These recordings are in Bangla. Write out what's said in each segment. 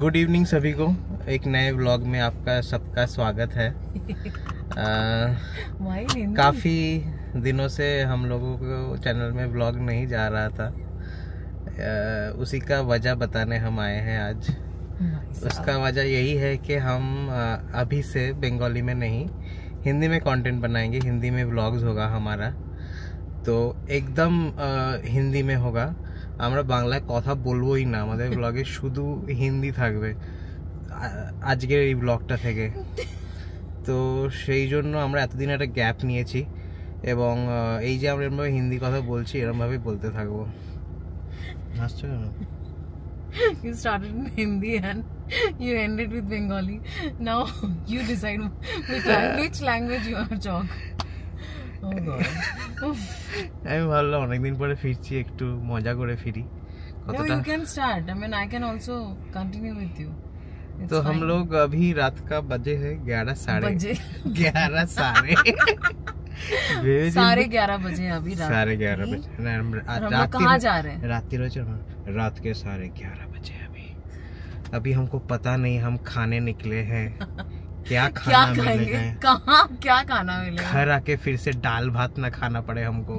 गुड इवनिंग सभी को। एक नए व्लॉग में आपका सबका स्वागत है। काफ़ी दिनों से हम लोगों को चैनल में व्लॉग नहीं जा रहा था, उसी का वजह बताने हम आए हैं आज। उसका वजह यही है कि हम अभी से बंगाली में नहीं हिंदी में कंटेंट बनाएंगे। हिंदी में व्लॉग्स होगा हमारा, तो एकदम हिंदी में होगा। আমরা বাংলায় কথা বলবোই না, আমাদের ব্লগে শুধু হিন্দি থাকবে আজকের এই ব্লগটা থেকে। তো সেই জন্য আমরা এতদিন একটা গ্যাপ নিয়েছি এবং এই যে আমরা এরকমভাবে হিন্দি কথা বলছি এরকমভাবে বলতে থাকবো। হাসছো কেন? You started in Hindi and you ended with Bengali. Now you decide which language you want to talk. Oh God. আমি ভাবলাম অনেকদিন পরে ফিরছি, একটু মজা করে ফিরি। No, you can start. I mean, I can also continue with you. तो हम लोग अभी रात का बजे है 11 साढ़े 11 बजे अभी रात 11:30 बजे। हम लोग कहाँ जा रहे हैं? रात के 11:30 बजे। अभी हमको पता नहीं, हम खाने निकले हैं। क्या खाएंगे? कहाँ क्या खाना मिलेगा? घर आके फिर से दाल भात ना खाना पड़े हमको।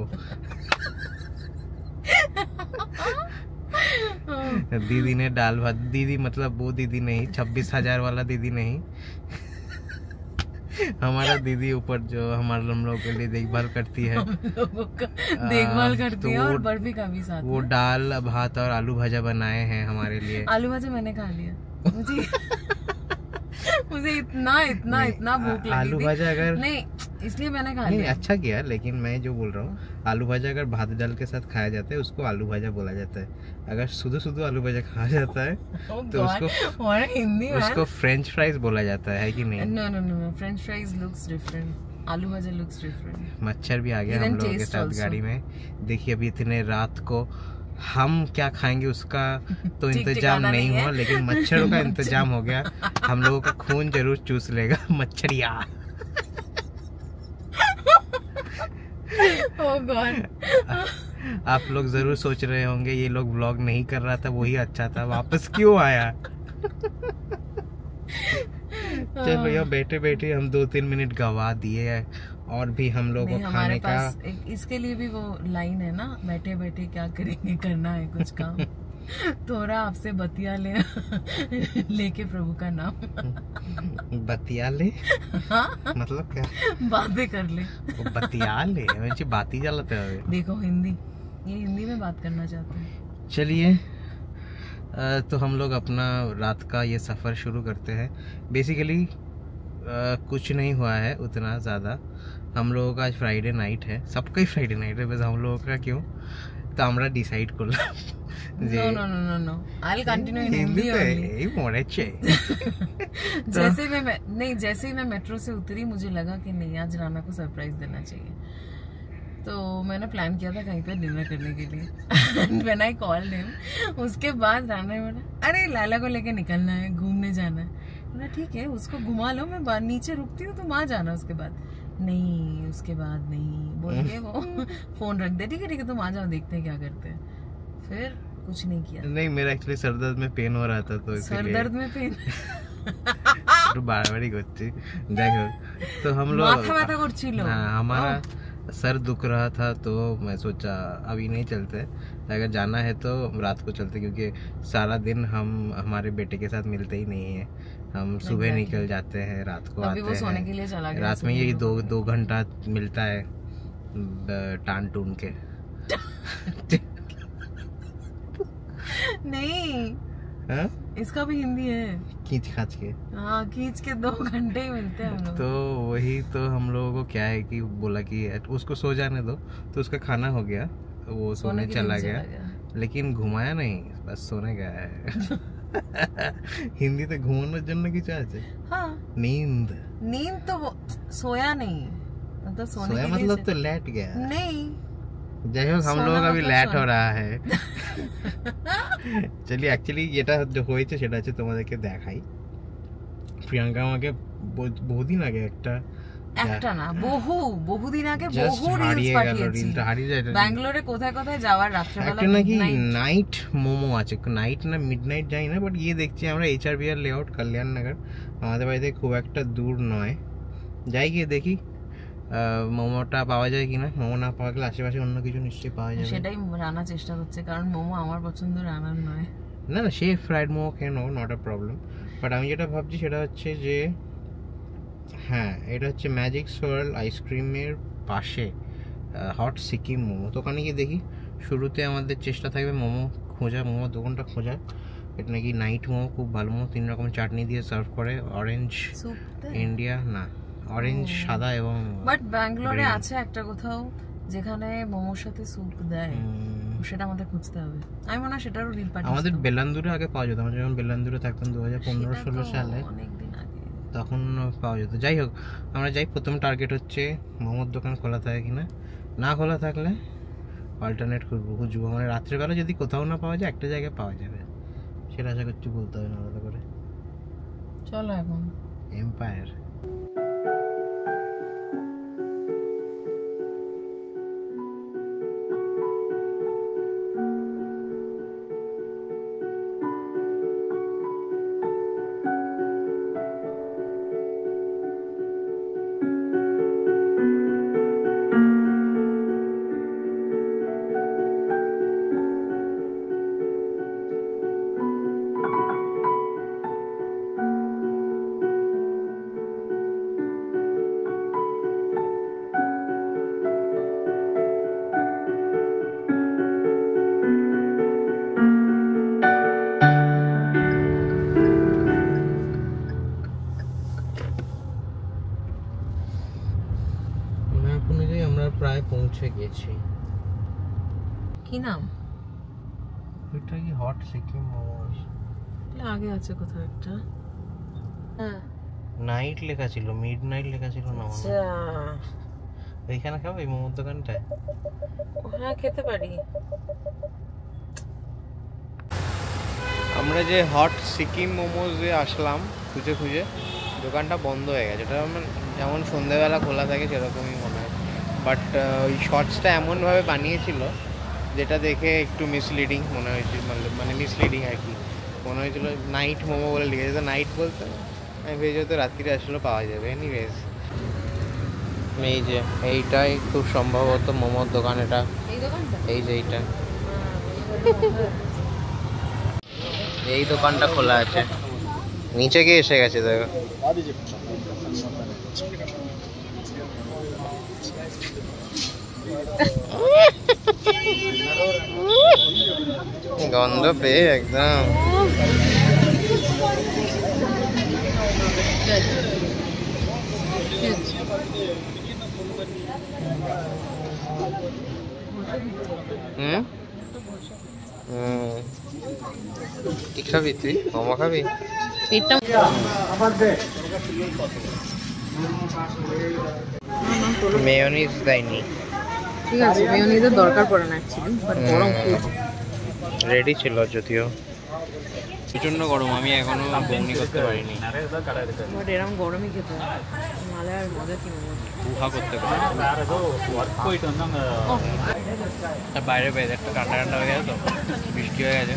दीदी ने दाल भात, दीदी मतलब वो दीदी नहीं, 26,000 वाला दीदी नहीं, हमारा दीदी ऊपर जो हमारे हम लोगों के लिए देखभाल करती है, देखभाल करती है और बर्फी का भी साथ। वो दाल भात और आलू भाजा बनाए हैं हमारे लिए। आलू भाजा मैंने खा लिया। मुझे इतना भूख लगी आलू भाजा अगर नहीं, इसलिए मैंने खा लिया। अच्छा किया, लेकिन मैं जो बोल रहा हूँ आलू भाजा अगर भात दाल के साथ खाया जाता है उसको आलू भाजा बोला जाता है। अगर शुद्ध आलू भाजा खाया जाता है तो उसको फ्रेंच फ्राइज बोला जाता है कि नहीं? Know French fries looks different, आलू भाजा लुक्स डिफरेंट। मच्छर भी आ गया हम लोगों के साथ गाड़ी में। देखिए अभी इतने रात को हम क्या खाएंगे उसका तो इंतजाम नहीं हुआ, लेकिन मच्छरों का इंतजाम हो गया। हम लोगों का खून जरूर चूस लेगा मच्छरिया। Oh God. आप लोग जरूर सोच रहे होंगे ये लोग व्लॉग नहीं कर रहा था वही अच्छा था, वापस क्यों आया? चलो यहाँ बैठे बैठे हम 2-3 मिनट गवा दिए हैं और भी हम लोग को खाने का। इसके लिए भी वो लाइन है ना, बैठे बैठे क्या करेंगे, करना है कुछ काम। थोड़ा आपसे बतिया लेके प्रभु का नाम। बतिया ले? हाँ? मतलब क्या? बातें कर ले। बतिया ले मुझे बात ही चलते है। देखो हिंदी, ये हिंदी में बात करना चाहते हैं। चलिए तो हम लोग अपना रात का ये सफ़र शुरू करते हैं। बेसिकली कुछ नहीं हुआ है उतना ज़्यादा। हम लोगों का आज फ्राइडे नाइट है, सबका ही फ्राइडे नाइट है, बस हम लोगों का क्यों तो আমরা ডিসাইড করলাম যে no I will continue in Hindi only. এই মরেছে। जैसे ही मैं मेट्रो से उतरी मुझे लगा कि नहीं आज राना को सरप्राइज देना चाहिए, तो मैंने प्लान किया था कहीं पे डिनर करने के लिए। व्हेन आई कॉल्ड हिम, उसके बाद राना ने बोला अरे लाला को लेके निकलना है, घूमने जाना है। बोला ठीक है उसको घुमा लो, मैं नीचे रुकती हूँ, तुम आ जाना। उसके बाद नहीं, उसके बाद नहीं बोल के वो फोन रख दे। ठीक है तुम आ जाओ, देखते हैं क्या करते हैं। फिर कुछ नहीं किया। नहीं मेरा एक्चुअली सर दर्द में पेन हो रहा था, तो सर दर्द में पेन बार-बार করছি। যাই হোক तो हम लोग माथा করছিল। हमारा सर दुख रहा था, तो मैं सोचा अभी नहीं चलते, अगर जाना है तो रात को चलते, क्योंकि सारा दिन हम हमारे बेटे के साथ मिलते ही नहीं है। हम सुबह निकल जाते हैं, रात को आते हैं। सोने के लिए चला गया, रात में यही 2 घंटा मिलता है टान टून के। नहीं हाँ? इसका भी हिंदी है, खींच खाच के। हाँ खींच के 2 घंटे ही मिलते हैं हम लोग। तो वही तो हम लोगों को क्या है कि बोला कि उसको सो जाने दो, तो उसका खाना हो गया, वो सोने चला गया, लेकिन घुमाया नहीं, बस सोने गया है। हिंदी तो घूमने जन्म की चाहते। हाँ नींद तो वो सोया नहीं, मतलब सोया मतलब तो लेट गया नहीं। যাই হোক हम लोग अभी लेट हो रहा है। চলিয়ে অ্যাকচুয়ালি যেটা হয়েছে সেটা হচ্ছে তোমাদেরকে দেখাই। প্রিয়াঙ্কা আমাকে বহুদিন আগে একটা একটা না, বহুদিন আগে বহু রিলস পাঠিয়েছি। ব্যাঙ্গালোরে কোথায় কোথায় যাওয়ার রাত্রেবেলা একটা নাকি নাইট মোমো আছে, নাইট না মিডনাইট জানি না, বাট গিয়ে দেখছি আমরা HRBR লেআউট কল্যাণ নগর, আমাদের বাড়িতে খুব একটা দূর নয়, যাই গিয়ে দেখি মোমোটা পাওয়া যায় কিনা। মোমো না পাওয়া গেলে আশেপাশে অন্য কিছু নিশ্চয়ই পাওয়া যাবে, সেটাই রান্নার চেষ্টা করছে, কারণ মোমো আমার পছন্দ, রান্নার নয়। না না, সে ফ্রাইড মোমো খেয়ে নেবো, নট আ প্রবলেম, বাট আমি যেটা ভাবছি সেটা হচ্ছে যে হ্যাঁ, এটা হচ্ছে ম্যাজিক সোয়ার্ল আইসক্রিমের পাশে হট সিকিম মোমো। তো ওখানে গিয়ে দেখি, শুরুতে আমাদের চেষ্টা থাকবে মোমো খোঁজা, মোমো দোকানটা খোঁজা। এটা নাকি নাইট মোমো, খুব ভালো মোমো, 3 রকম চাটনি দিয়ে সার্ভ করে, অরেঞ্জ ইন্ডিয়া না, অরেঞ্জ সাদা এবং। বাট ব্যাঙ্গালোরে আছে একটা কোথাও যেখানে মোমোর সাথে স্যুপ দেয়, সেটা আমাদের খুঁজতে হবে। আমি মনে হয় সেটারও রিল পাঠিয়েছি। আমাদের বেলান্দুরে আগে পাওয়া যেত, আমরা যখন বেলান্দুরে থাকতাম 2015-16 সালে, অনেকদিন আগে, তখন পাওয়া যেত। যাই হোক, আমরা যাই, প্রথম টার্গেট হচ্ছে মোমোর দোকান খোলা থাকে কিনা, না খোলা থাকলে অল্টারনেট খুঁজবো, মানে রাত্রেবেলা যদি কোথাও না পাওয়া যায় একটা জায়গায় পাওয়া যাবে, সেটা আশা করছি বলতে হবে না আলাদা করে। চলো এখন এম্পায়ার। আমরা প্রায় পৌঁছে গেছি। কি নাম এটা? কি হট সিকিম মোমোস আগে আছে কোথাও একটা, হ্যাঁ নাইট লেখা ছিল, মিডনাইট লেখা ছিল না? আচ্ছা, এইখানে খাবো এই মোমোর দোকানটায়? হ্যাঁ খেতে পারি। আমরা যে হট সিকিম মোমোজে আসলাম খুঁজে খুঁজে, দোকানটা বন্ধ হয়ে গেছে। এটা যেমন সন্ধ্যেবেলা খোলা থাকে সেরকমই মনে হয়, বাট ওই শর্টসটা এমনভাবে বানিয়েছিল যেটা দেখে একটু মিসলিডিং মনে হয়েছিল, মানে মিসলিডিং আর কি মনে হয়েছিল। নাইট মোমো বলে লিখেছে, তো নাইট বলতে আমি ভেবে হয়তো রাত্রিরে আসলে পাওয়া যাবে। এনিওয়েজ, এই যে এইটাই খুব সম্ভবত মোমোর দোকান, এটা এই যে এইটা, এই দোকানটা খোলা আছে। নিচে গিয়ে এসে গেছে দেখো, গন্ধ পেয়ে একদম কি খাবি তুই? মোমো খাবি? মেয়োনিজ দেয়নি। ঠিক আছে, মেয়োনিজের দরকার পড়ে না অ্যাকচুয়ালি, বাট গরম খুব। রেডি ছিল যদিও, প্রচন্ড গরম, আমি এখনো বমি করতে পারিনি। বাট এরকম গরমই খেতে হয়, নাহলে আর মজা কি মোমো উহা করতে পারি। বাইরে ওয়েদারটা ঠান্ডা ঠান্ডা হয়ে গেছে, তো বৃষ্টি হয়ে গেছে,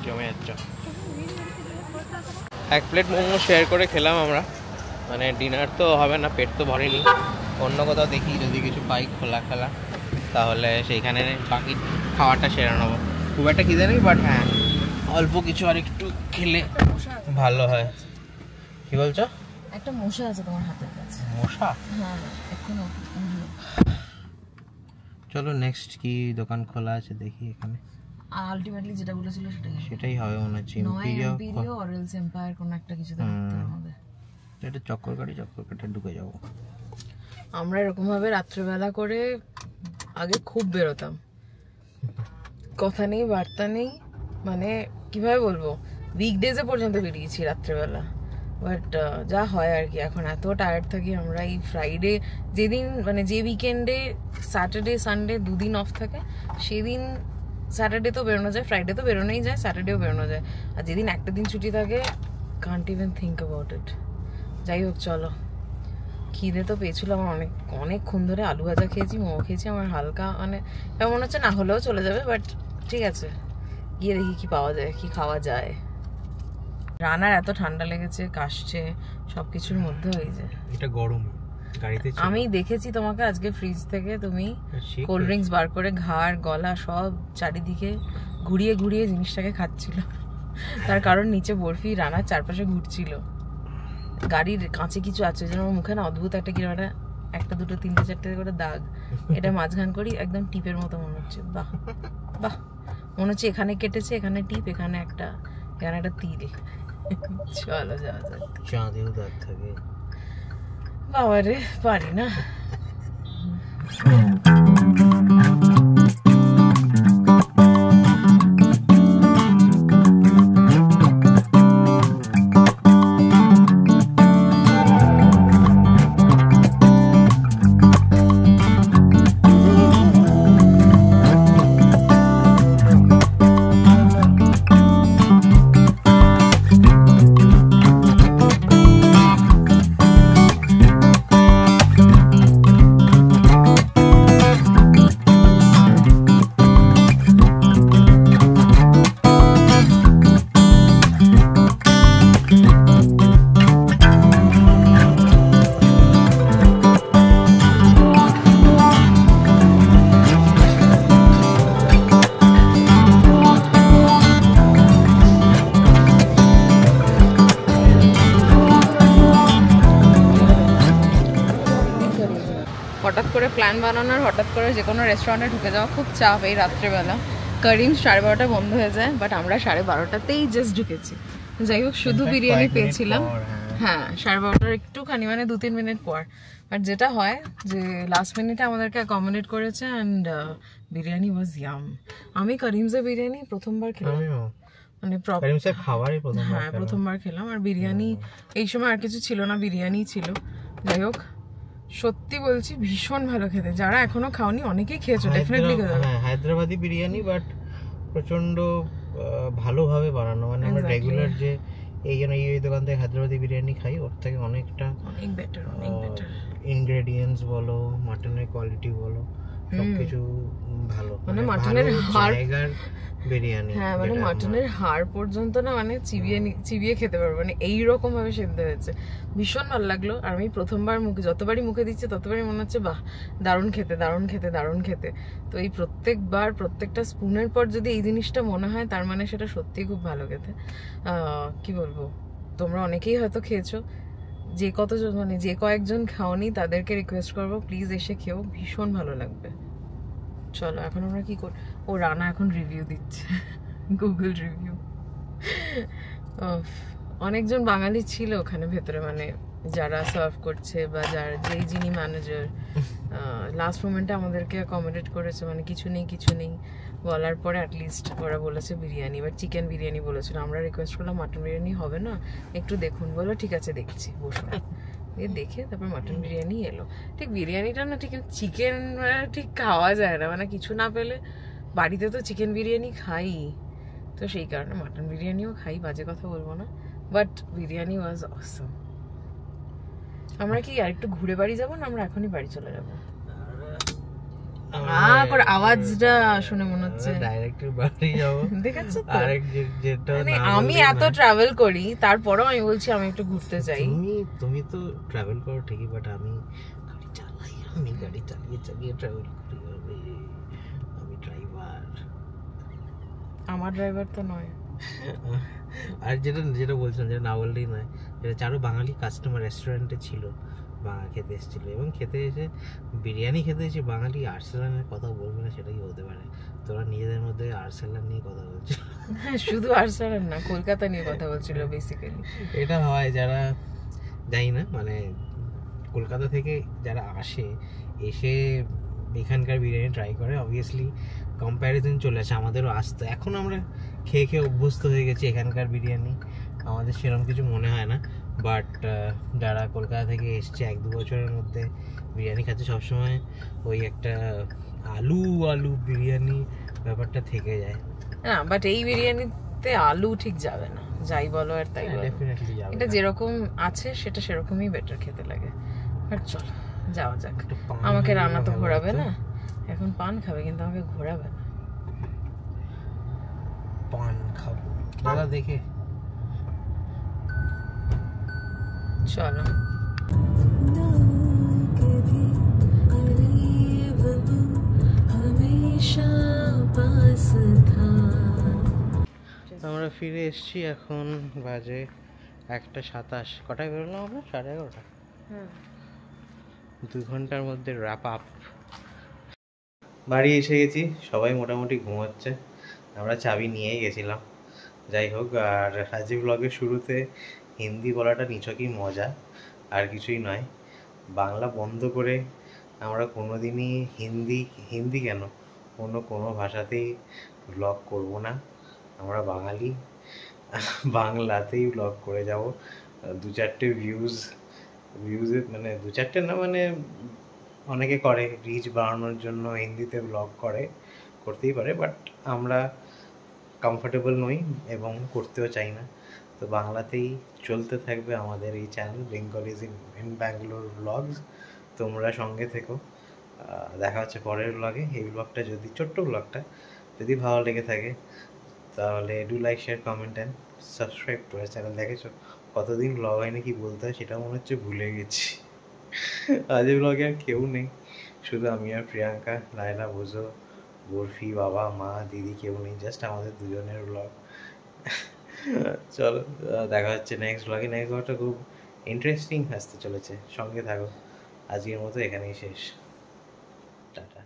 জমে যাচ্ছে। 1 প্লেট মোমো শেয়ার করে খেলাম আমরা, মানে ডিনার তো হবে না, পেট তো ভরেনি। অন্য কোথাও দেখি যদি কিছু পাই খোলা খেলা, তাহলে সেইখানে বাকি খাওয়াটা সেরে নেবো। খুব একটা খিদে নেই, বাট হ্যাঁ অল্প কিছু আর একটু খেলে ভালো হয়। কি বলছো? একটা মশা আছে তোমার হাতের কাছে। মশা? হ্যাঁ এখনো। চলো নেক্সট কি দোকান খোলা আছে দেখি এখানে। আলটিমেটলি যেটা বলেছিল সেটাই হবে মনে হচ্ছে, ইম্পিরিও অর এলস এম্পায়ার, কোন একটা কিছু দেখতে হবে। এটা চক্কর কাটে ঢুকে যাব। আমরা এরকম ভাবে রাত্রেবেলা করে আগে খুব বেরোতাম, কথা নেই বার্তা নেই, মানে কিভাবে বলবো, উইকডেজে পর্যন্ত বেরিয়েছি রাত্রেবেলা। বাট যা হয় আর কি, এখন এত টায়ার্ড থাকি আমরা। এই ফ্রাইডে যেদিন, মানে যে উইকেন্ডে স্যাটারডে সানডে 2 দিন অফ থাকে, সেদিন স্যাটারডে তো বেরোনো যায়, ফ্রাইডে তো বেরোনোই যায়, স্যাটারডেও বেরোনো যায়। আর যেদিন একটা দিন ছুটি থাকে, Kant even think about it. যাই হোক চলো, খিদে তো পেয়েছিল আমার অনেকক্ষণ ধরে। আলু ভাজা খেয়েছি, মোমো খেয়েছি, আমার হালকা মানে মনে হচ্ছে না হলেও চলে যাবে, বাট ঠিক আছে গিয়ে দেখি কি পাওয়া যায়, কি খাওয়া যায়। রানার এত ঠান্ডা লেগেছে, কাশছে সবকিছুর মধ্যে হয়ে যায়। এটা গরম গাড়িতে। আমি দেখেছি তোমাকে আজকে ফ্রিজ থেকে তুমি কোল্ড ড্রিঙ্কস বার করে ঘাড় গলা সব চারিদিকে ঘুরিয়ে ঘুরিয়ে জিনিসটাকে খাচ্ছিল। তার কারণ নিচে বরফি রানার চারপাশে ঘুরছিল। গাড়ির কাঁচে কিছু আছে যেন আমার মুখে না অদ্ভুত একটা কিরকম একটা দুটো তিনটে চারটে করে দাগ, এটা মাঝখান করি একদম টিপের মতো মনে হচ্ছে। বাহ বাহ, মনে হচ্ছে এখানে কেটেছে, এখানে টিপ, এখানে একটা তিল। চলো যাওয়া যাক। চাঁদেও দাগ থাকে বাবা রে, পারি না। হঠাৎ করে প্ল্যান বানানোর, হঠাৎ করে যে কোনো রেস্টুরেন্টে ঢুকে যাওয়া খুব চাপ এই রাত্রেবেলা। করিম 12:30 বন্ধ হয়ে যায়, বাট আমরা 12:30তেই জাস্ট ঢুকেছি। যাই হোক, শুধু বিরিয়ানি পেয়েছিলাম। হ্যাঁ, 12:30 একটুখানি মানে 2-3 মিনিট পর। বাট যেটা হয় যে লাস্ট মিনিটে আমাদেরকে অ্যাকোমোডেট করেছে অ্যান্ড বিরিয়ানি ওয়াজ ইয়াম। আমি করিমসে বিরিয়ানি প্রথমবার খেলাম, মানে প্রথমবার খেলাম। আর বিরিয়ানি এই সময় আর কিছু ছিল না, বিরিয়ানি ছিল। যাই হোক, সত্যি বলছি ভীষণ ভালো খেতে। যারা এখনো খাওনি অনেকেই খেয়েছো, ডেফিনেটলি খেতে। হ্যাঁ, হায়দ্রাবাদি বিরিয়ানি, বাট প্রচন্ড ভালোভাবে বানানো। মানে আমরা রেগুলার যে এই দোকান থেকে হায়দ্রাবাদি বিরিয়ানি খাই, ওর থেকে অনেক বেটার। ইনগ্রেডিয়েন্টস বলো, মাটনের কোয়ালিটি বলো, সবকিছু ভালো। মানে মাটনের জায়গার বিরিয়ানি, হ্যাঁ মানে মাটনের হাড় পর্যন্ত না মানে চিবিয়ে খেতে পারবো, মানে এইরকম ভাবে সেদ্ধ হয়েছে। ভীষণ ভালো লাগলো। আর আমি প্রথমবার যতবারই মুখে দিচ্ছি ততবারই মনে হচ্ছে বাহ, দারুণ খেতে, দারুণ খেতে, দারুণ খেতে। তো এই প্রত্যেকটা স্পুনের পর যদি এই জিনিসটা মনে হয়, তার মানে সেটা সত্যিই খুব ভালো খেতে। কি বলবো, তোমরা অনেকেই হয়তো খেয়েছো, যে কয়েকজন খাওনি তাদেরকে রিকোয়েস্ট করবো প্লিজ এসে খেও, ভীষণ ভালো লাগবে। চলো এখন আমরা কি করি, ও রানা এখন রিভিউ দিচ্ছে, গুগল রিভিউ। অনেকজন বাঙালি ছিল ওখানে ভেতরে, মানে যারা সার্ভ করছে বা যিনি ম্যানেজার। লাস্ট মোমেন্টে আমাদেরকে অ্যাকোমোডেট করেছে, মানে কিছু নেই বলার পরে অ্যাটলিস্ট ওরা বলেছে বিরিয়ানি, এবার চিকেন বিরিয়ানি বলেছিল। আমরা রিকোয়েস্ট করলাম মাটন বিরিয়ানি হবে না, একটু দেখুন। বলো ঠিক আছে দেখছি, বসুন। দিয়ে দেখে তারপর মাটন বিরিয়ানি এলো। ঠিক বিরিয়ানিটা না ঠিক চিকেন ঠিক খাওয়া যায় না, মানে কিছু না পেলে। বাড়িতে তো চিকেন বিরিয়ানি খাই, তো সেই কারণে মাটন বিরিয়ানিও খাই, বাজে কথা বলবো না, বাট বিরিয়ানি ওয়াজ অসম। আমরা কি আর একটু ঘুরে বাড়ি যাবো না আমরা এখনই বাড়ি চলে যাবো? আওয়াজটা শুনে মনে হচ্ছে দেখেছো তো, আমি এত ট্রাভেল করি তারপরেও আমি বলছি আমি একটু ঘুরতে চাই। তুমি তো ট্রাভেল করো ঠিকই, বাট আমি গাড়ি চালিয়ে ট্রাভেল করি। আমি ড্রাইভার, আমার ড্রাইভার তো নয়। আর যেটা বলছিলাম, যেটা না বললেই নয়, যেটা চারো বাঙালি কাস্টমার রেস্টুরেন্টে ছিল, খেতে এসেছিল, এবং খেতে এসে বিরিয়ানি খেতে এসে বাঙালি আর্সেলানের কথা বলবে না, সেটা কি হতে পারে? তোরা নিজেদের মধ্যে আর্সেলান নিয়ে কথা বলছিল। হ্যাঁ, শুধু আর্সেলান না, কলকাতা নিয়ে কথা বলছিল বেসিক্যালি। এটা হয় যারা জানি না, মানে কলকাতা থেকে যারা এসে এখানকার বিরিয়ানি ট্রাই করে, অবভিয়াসলি কম্প্যারিজন চলে আসে, আমাদেরও আসতো। এখন আমরা খেয়ে অভ্যস্ত হয়ে গেছি এখানকার বিরিয়ানি, আমাদের সেরকম কিছু মনে হয় না। বাট যারা কলকাতা থেকে এসছে 1-2 বছরের মধ্যে বিরিয়ানি খাচ্ছে, সবসময় ওই একটা আলু বিরিয়ানি ব্যাপারটা থেকে যায়। না, বাট এই বিরিয়ানিতে আলু ঠিক যাবে না, যাই বলো আর তাই বলো, এটা যেরকম আছে সেটা সেরকমই বেটার খেতে লাগে। আর চল যাওয়া যাক। আমাকে রান্না তো ঘোরাবে না, এখন পান খাবে কিন্তু আমাকে ঘোরাবে না। পান খাবো দাদা দেখে, চলো। আমরা ফিরে এসেছি, এখন বাজে 1:27। কটায় বেরোলাম আমরা? 11:30। 2 ঘন্টার মধ্যে র্যাপ আপ। বাড়ি এসে গেছি, সবাই মোটামুটি ঘুমোচ্ছে, আমরা চাবি নিয়েই গেছিলাম। যাই হোক, আর আজকে ব্লগের শুরুতে হিন্দি বলাটা নিছকই মজা, আর কিছুই নয়। বাংলা বন্ধ করে আমরা কোনোদিনই হিন্দি কেন কোনো ভাষাতেই ব্লগ করব না। আমরা বাঙালি, বাংলাতেই ব্লগ করে যাব। 2-4টে ভিউজে মানে 2-4টে না, মানে অনেকে করে রিচ বাড়ানোর জন্য হিন্দিতে ব্লগ করতেই পারে, বাট আমরা কমফোর্টেবল নই এবং করতেও চাই না। তো বাংলাতেই চলতে থাকবে আমাদের এই channel Bengalis in Bangalore blogs. তোমরা সঙ্গে থেকো, দেখা হচ্ছে পরের ব্লগে। এই ব্লগটা যদি, ছোট্ট ব্লগটা যদি ভালো লেগে থাকে তাহলে do like, share, comment and subscribe to our channel. দেখেছো কতদিন ব্লগ হয়নি, কি বলতে হয় সেটা মনে হচ্ছে ভুলে গেছি। আজ ব্লগে আর কেউ নেই, শুধু আমি আর প্রিয়াঙ্কা, লায়লা, বোঝো, বরফি, বাবা, মা, দিদি কেউ নেই, জাস্ট আমাদের দুজনের ব্লগ। চলো, দেখা হচ্ছে নেক্সট ব্লগে। নেক্সট ব্লগটা খুব ইন্টারেস্টিং আসতে চলেছে, সঙ্গে থাকো। আজকের মতো এখানেই শেষ, টাটা।